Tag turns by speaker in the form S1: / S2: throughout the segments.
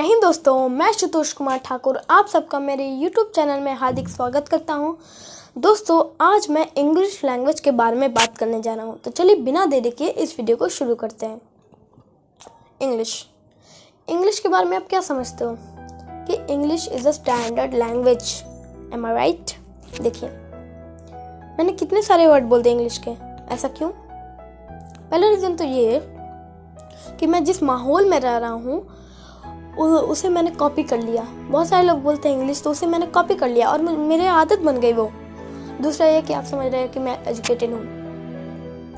S1: हिंद दोस्तों, मैं शुतोष कुमार ठाकुर आप सबका मेरे YouTube चैनल में हार्दिक स्वागत करता हूं। दोस्तों, आज मैं इंग्लिश लैंग्वेज के बारे में बात करने जा रहा हूं। तो चलिए बिना देरी किए इस वीडियो को शुरू करते हैं। इंग्लिश के बारे में आप क्या समझते हो कि English is a standard language. Am I right? देखिए, मैंने कितने सारे वर्ड बोल दिए इंग्लिश के। ऐसा क्यों? पहला रीज़न तो ये कि मैं जिस माहौल में रह रहा हूँ उसे मैंने कॉपी कर लिया। बहुत सारे लोग बोलते हैं इंग्लिश, तो उसे मैंने कॉपी कर लिया और मेरे आदत बन गई वो। दूसरा ये कि आप समझ रहे हैं कि मैं एजुकेटेड हूँ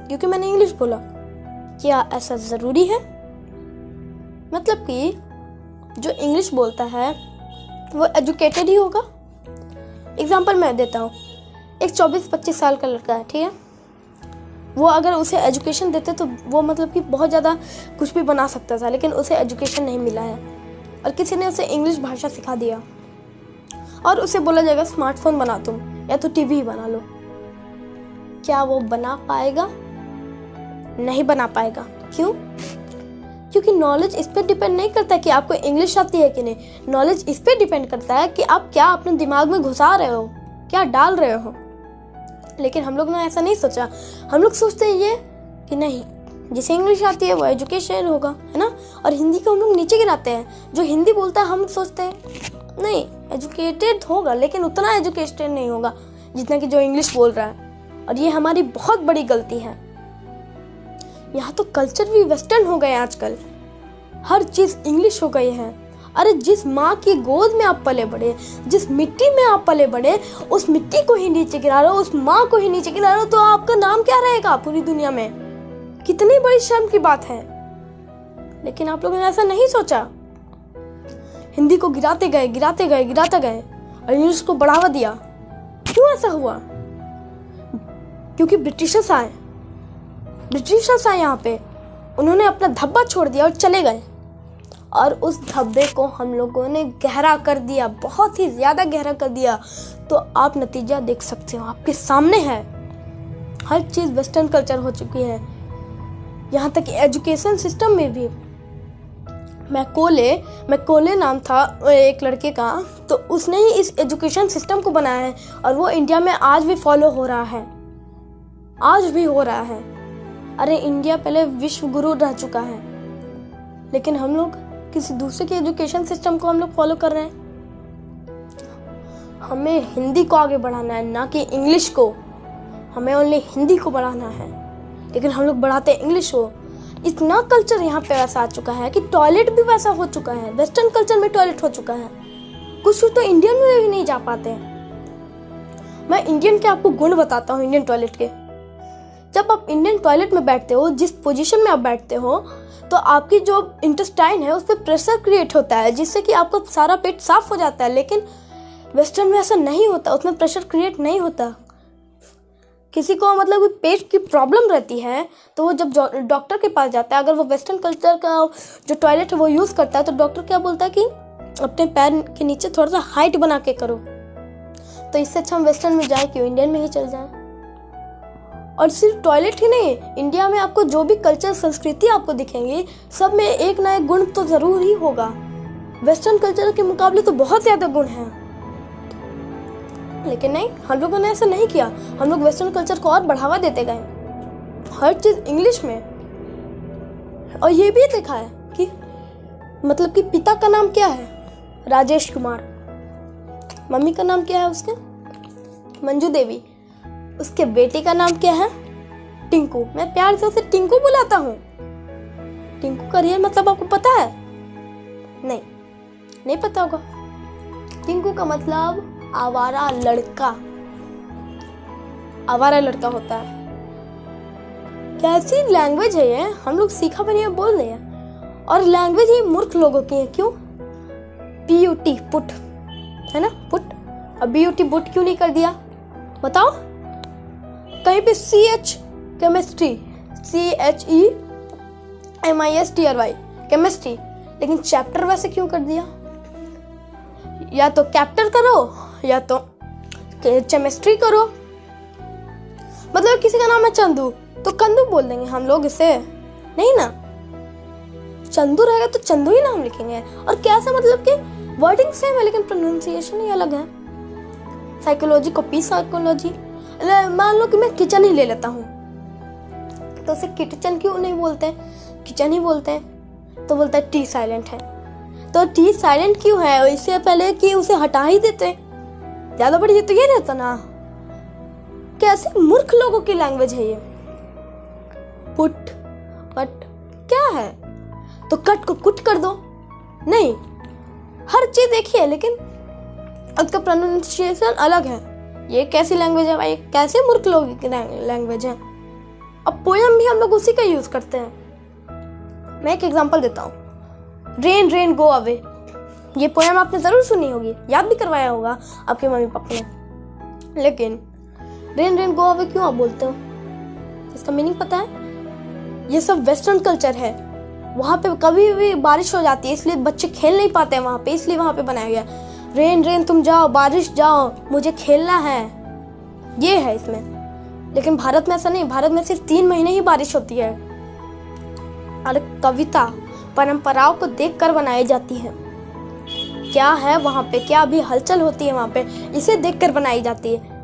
S1: क्योंकि मैंने इंग्लिश बोला। क्या ऐसा ज़रूरी है? मतलब कि जो इंग्लिश बोलता है वो एजुकेटेड ही होगा। एग्जाम्पल मैं देता हूँ। एक 24-25 साल का लड़का है, ठीक है। वो अगर उसे एजुकेशन देते तो वो मतलब कि बहुत ज़्यादा कुछ भी बना सकता था, लेकिन उसे एजुकेशन नहीं मिला है और किसी ने उसे इंग्लिश भाषा सिखा दिया और उसे बोला जाएगा स्मार्टफोन बना तुम, या तो टीवी ही बना लो। क्या वो बना पाएगा? नहीं बना पाएगा। क्यों? क्योंकि नॉलेज इस पर डिपेंड नहीं करता कि आपको इंग्लिश आती है कि नहीं। नॉलेज इस पर डिपेंड करता है कि आप क्या अपने दिमाग में घुसा रहे हो, क्या डाल रहे हो। लेकिन हम लोग ने ऐसा नहीं सोचा। हम लोग सोचते हैं ये कि नहीं, जिसे इंग्लिश आती है वो एजुकेशन होगा, है ना। और हिंदी को हम लोग नीचे गिराते हैं। जो हिंदी बोलता है हम सोचते हैं नहीं, एजुकेटेड होगा लेकिन उतना एजुकेटेड नहीं होगा जितना कि जो इंग्लिश बोल रहा है। और ये हमारी बहुत बड़ी गलती है। यहाँ तो कल्चर भी वेस्टर्न हो गए आजकल। हर चीज़ इंग्लिश हो गई है। अरे जिस माँ की गोद में आप पले बड़े, जिस मिट्टी में आप पले बड़े, उस मिट्टी को ही नीचे गिरा रहे हो, उस माँ को ही नीचे गिरा रहे हो, तो आपका नाम क्या रहेगा पूरी दुनिया में? कितनी बड़ी शर्म की बात है। लेकिन आप लोगों ने ऐसा नहीं सोचा। हिंदी को गिराते गए और इंग्लिश को बढ़ावा दिया। क्यों ऐसा हुआ? क्योंकि ब्रिटिशर्स आए यहाँ पे। उन्होंने अपना धब्बा छोड़ दिया और चले गए, और उस धब्बे को हम लोगों ने गहरा कर दिया, बहुत ही ज्यादा गहरा कर दिया। तो आप नतीजा देख सकते हो, आपके सामने है। हर चीज वेस्टर्न कल्चर हो चुकी है। यहाँ तक कि एजुकेशन सिस्टम में भी। मैकोले नाम था एक लड़के का, तो उसने ही इस एजुकेशन सिस्टम को बनाया है और वो इंडिया में आज भी फॉलो हो रहा है। आज भी हो रहा है। अरे इंडिया पहले विश्व गुरु रह चुका है, लेकिन हम लोग किसी दूसरे के एजुकेशन सिस्टम को हम लोग फॉलो कर रहे हैं। हमें हिंदी को आगे बढ़ाना है, ना कि इंग्लिश को। हमें ओनली हिंदी को बढ़ाना है, लेकिन हम लोग बढ़ाते इंग्लिश को। इतना कल्चर यहाँ पे वैसा आ चुका है कि टॉयलेट भी वैसा हो चुका है। वेस्टर्न कल्चर में टॉयलेट हो चुका है। कुछ तो इंडियन में भी नहीं जा पाते हैं। मैं इंडियन के आपको गुण बताता हूँ इंडियन टॉयलेट के। जब आप इंडियन टॉयलेट में बैठते हो, जिस पोजीशन में आप बैठते हो, तो आपकी जो इंटेस्टाइन है उस पर प्रेशर क्रिएट होता है, जिससे कि आपका सारा पेट साफ हो जाता है। लेकिन वेस्टर्न में ऐसा नहीं होता, उसमें प्रेशर क्रिएट नहीं होता। किसी को मतलब पेट की प्रॉब्लम रहती है तो वो जब डॉक्टर के पास जाता है, अगर वो वेस्टर्न कल्चर का जो टॉयलेट है वो यूज़ करता है, तो डॉक्टर क्या बोलता है कि अपने पैर के नीचे थोड़ा सा हाइट बना के करो। तो इससे अच्छा हम वेस्टर्न में जाए क्यों, इंडियन में ही चल जाए। और सिर्फ टॉयलेट ही नहीं, इंडिया में आपको जो भी कल्चर संस्कृति आपको दिखेंगी, सब में एक ना एक गुण तो जरूर ही होगा। वेस्टर्न कल्चर के मुकाबले तो बहुत ज़्यादा गुण हैं। लेकिन नहीं, हम लोगों ने ऐसा नहीं किया। हम लोग वेस्टर्न कल्चर को और बढ़ावा देते गए, हर चीज़ इंग्लिश में। और ये भी देखा है कि मतलब कि पिता का नाम क्या है? राजेश कुमार। मम्मी का नाम क्या है उसके? मंजू देवी। उसके बेटे का नाम क्या है? टिंकू। मैं प्यार से उसे टिंकू बुलाता हूँ। टिंकू का रियल मतलब आपको पता है? नहीं पता होगा। टिंकू का मतलब आवारा लड़का होता है। कैसी लैंग्वेज है ये? हम लोग सीखा भी नहीं है, बोल रहे हैं। और लैंग्वेज ही मूर्ख लोगों की है। क्यों? PUT पुट है ना, पुट। और BUT बुट क्यों नहीं कर दिया बताओ? कहीं पे CH केमिस्ट्री, CHEMISTRY केमिस्ट्री, लेकिन चैप्टर वैसे क्यों कर दिया? या तो कैप्टर करो या तो केमिस्ट्री करो। मतलब किसी का नाम है चंदू तो कंदू बोल देंगे हम लोग इसे, नहीं ना। चंदू रहेगा तो चंदू ही नाम लिखेंगे। और कैसा मतलब कि वर्डिंग सेम है लेकिन प्रोनाउंसिएशन ही अलग है। साइकोलॉजी को पी साइकोलॉजी। मान लो कि मैं किचन ही ले लेता हूँ, तो उसे किचन क्यों नहीं बोलते हैं, किचन ही बोलते हैं। तो बोलता है टी साइलेंट है, तो टी साइलेंट क्यों है, इससे पहले कि उसे हटा ही देते। ज्यादा बढ़िया तो ये रहता ना। कैसे मूर्ख लोगों की लैंग्वेज है ये। पुट कट क्या है, तो कट को कुट कर दो। नहीं, हर चीज एक ही है लेकिन उसका प्रोनाउंसिएशन अलग है। ये कैसी लैंग्वेज है भाई, कैसे मूर्ख लोगों की लैंग्वेज है। अब पोयम भी हम लोग उसी का यूज करते हैं। मैं एक एग्जांपल देता हूँ, रेन रेन गो अवे। ये पोयम आपने जरूर सुनी होगी, याद भी करवाया होगा आपके मम्मी पापा ने। लेकिन रेन रेन गो अवे क्यों आप बोलते हो, इसका मीनिंग पता है? ये सब वेस्टर्न कल्चर है। वहाँ पे कभी भी बारिश हो जाती है, इसलिए बच्चे खेल नहीं पाते हैं वहाँ पे, इसलिए वहाँ पे बनाया गया रेन रेन तुम जाओ, बारिश जाओ, मुझे खेलना है, ये है इसमें। लेकिन भारत में ऐसा नहीं, भारत में सिर्फ 3 महीने ही बारिश होती है। और कविता परंपराओं को देखकर बनाई जाती है। क्या है वहाँ पे, क्या भी हलचल होती है वहाँ पे, इसे देखकर बनाई जाती है।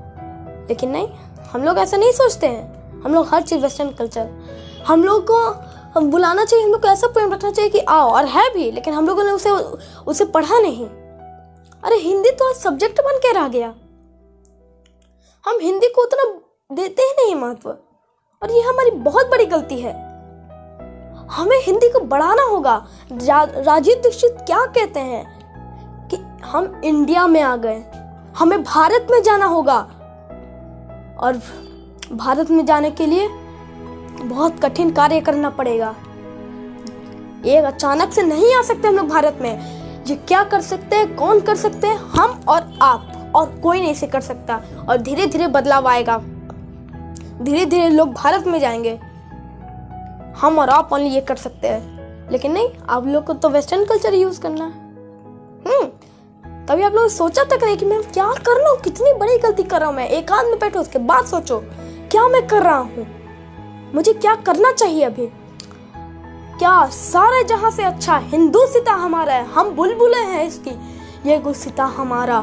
S1: लेकिन नहीं, हम लोग ऐसा नहीं सोचते हैं। हम लोग हर चीज वेस्टर्न कल्चर, हम लोग को बुलाना चाहिए, हम लोग को ऐसा पोएम रखना चाहिए कि आओ, और है भी, लेकिन हम लोगों ने उसे पढ़ा नहीं। अरे हिंदी तो आज सब्जेक्ट बन के रह गया, हम हिंदी को उतना देते ही नहीं महत्व, और ये हमारी बहुत बड़ी गलती है। हमें हिंदी को बढ़ाना होगा। राजीव दीक्षित क्या कहते हैं कि हम इंडिया में आ गए, हमें भारत में जाना होगा, और भारत में जाने के लिए बहुत कठिन कार्य करना पड़ेगा। ये अचानक से नहीं आ सकते हम लोग भारत में। ये क्या कर सकते हैं, कौन कर सकते हैं? हम और आप, और कोई नहीं इसे कर सकता। और धीरे धीरे बदलाव आएगा, धीरे धीरे लोग भारत में जाएंगे। हम और आप ओनली ये कर सकते हैं। लेकिन नहीं, आप लोग को तो वेस्टर्न कल्चर यूज करना है। तभी आप लोग सोचा तक नहीं कि मैं क्या कर रहा हूँ, कितनी बड़ी गलती कर रहा हूँ मैं। एकांत में बैठो, उसके बाद सोचो क्या मैं कर रहा हूँ, मुझे क्या करना चाहिए अभी। क्या सारे जहां से अच्छा हिंदुस्तान हमारा है, हम बुलबुलें हैं इसकी, ये गुलसिता हमारा।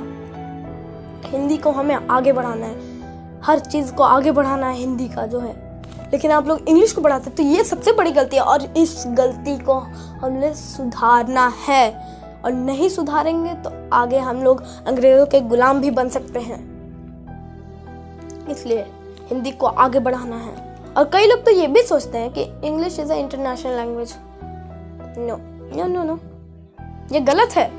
S1: हिंदी को हमें आगे बढ़ाना है, हर चीज को आगे बढ़ाना है हिंदी का जो है। लेकिन आप लोग इंग्लिश को बढ़ाते, तो ये सबसे बड़ी गलती है, और इस गलती को हमने सुधारना है। और नहीं सुधारेंगे तो आगे हम लोग अंग्रेजों के गुलाम भी बन सकते हैं। इसलिए हिंदी को आगे बढ़ाना है। और कई लोग तो ये भी सोचते हैं कि English is a international language. No no no no, ये गलत है।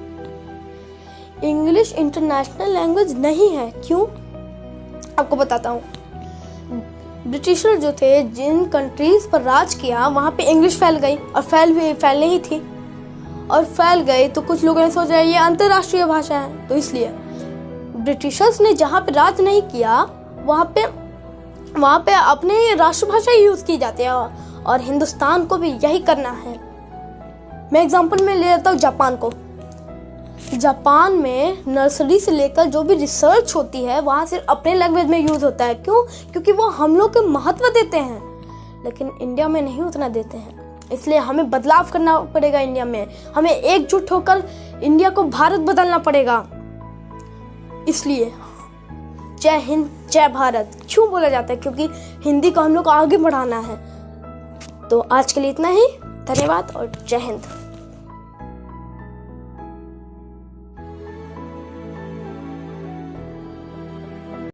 S1: इंग्लिश इंटरनेशनल लैंग्वेज नहीं है। क्यों, आपको बताता हूँ। ब्रिटिशर जो थे, जिन कंट्रीज पर राज किया, वहां पे इंग्लिश फैल गई, और फैलने ही थी, और फैल गई तो कुछ लोगों ने सोचा ये अंतरराष्ट्रीय भाषा है। तो इसलिए ब्रिटिशर्स ने जहाँ पे राज नहीं किया, वहाँ पे अपने राष्ट्रभाषा यूज की जाती है, और हिंदुस्तान को भी यही करना है। मैं एग्जांपल में ले लेता हूँ जापान को। जापान में नर्सरी से लेकर जो भी रिसर्च होती है, वहाँ सिर्फ अपने लैंग्वेज में यूज होता है। क्यों? क्योंकि वो हम लोग को महत्व देते हैं, लेकिन इंडिया में नहीं उतना देते हैं। इसलिए हमें बदलाव करना पड़ेगा इंडिया में। हमें एकजुट होकर इंडिया को भारत बदलना पड़ेगा। इसलिए जय हिंद जय भारत क्यों बोला जाता है? क्योंकि हिंदी को हम लोग को आगे बढ़ाना है। तो आज के लिए इतना ही। धन्यवाद और जय हिंद।